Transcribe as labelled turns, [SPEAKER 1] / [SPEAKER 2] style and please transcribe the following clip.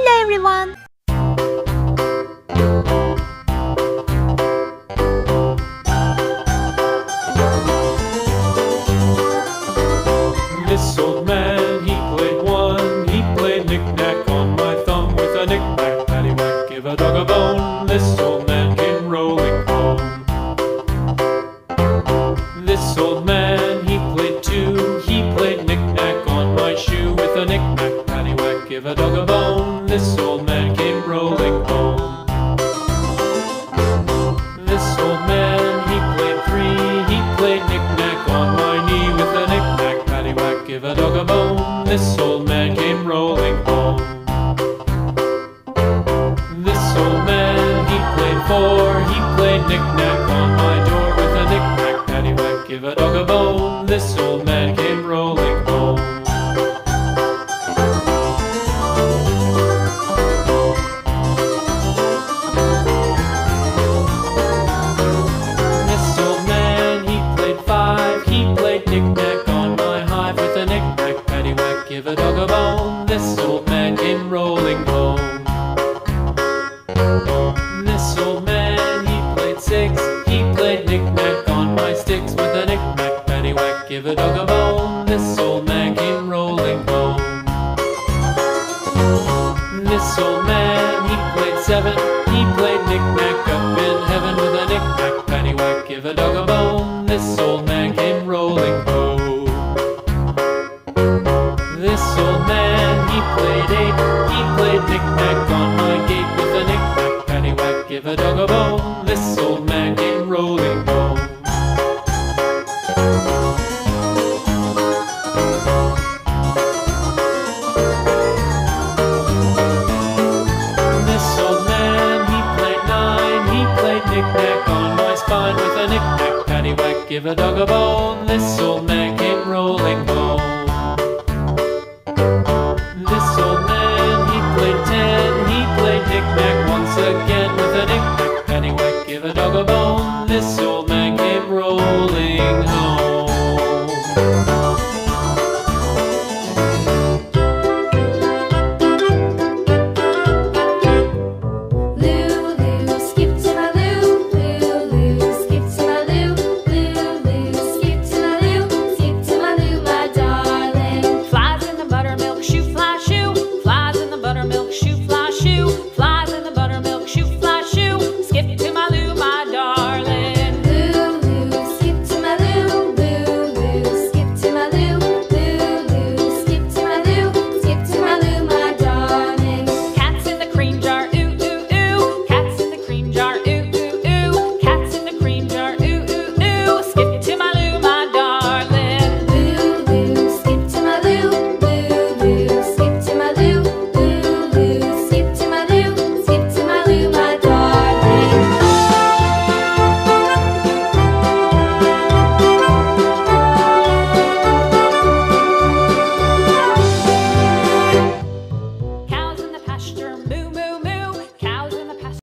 [SPEAKER 1] Hello everyone!
[SPEAKER 2] This old man, he played one. He played knick-knack on my thumb. With a knick-knack, paddywhack, give a dog a bone. This old man came rolling home. This old man, he played two. He played knick-knack on my shoe. With a knick-knack, paddywhack, give a dog a bone. This old man came rolling home. This old man, he played three. He played knick-knack on my knee. With a knick-knack, paddywhack, give a dog a bone. This old man came rolling home. This old man, he played four. He played knick-knack on my door. With a knick-knack, paddywhack, give a dog a bone. This old man came rolling home. This old man, he played five. He played knick-knack on my hive. With a knick-knack, paddywhack, give a dog a bone. This old man came rolling home. This old man, he played six. He played knick-knack on my sticks. With a knick-knack, paddywhack, give a dog a bone. This old man came rolling home. This old man, he played seven. He played knick-knack up in heaven. With a knick-knack, paddywhack, give a dog a bone. This old man came rolling home. This old man, he played eight. He played knick-knack on my gate. With a knick-knack, paddywhack, give a dog a bone. This old man came rolling home. This old man, he played nine. He played knick-knack on my spine. With a knick-knack, paddywhack, give a dog a bone. This old man came rolling home. This old man, he played ten. He played knick-knack once again. With a knick-knack, paddywhack, give a dog a bone.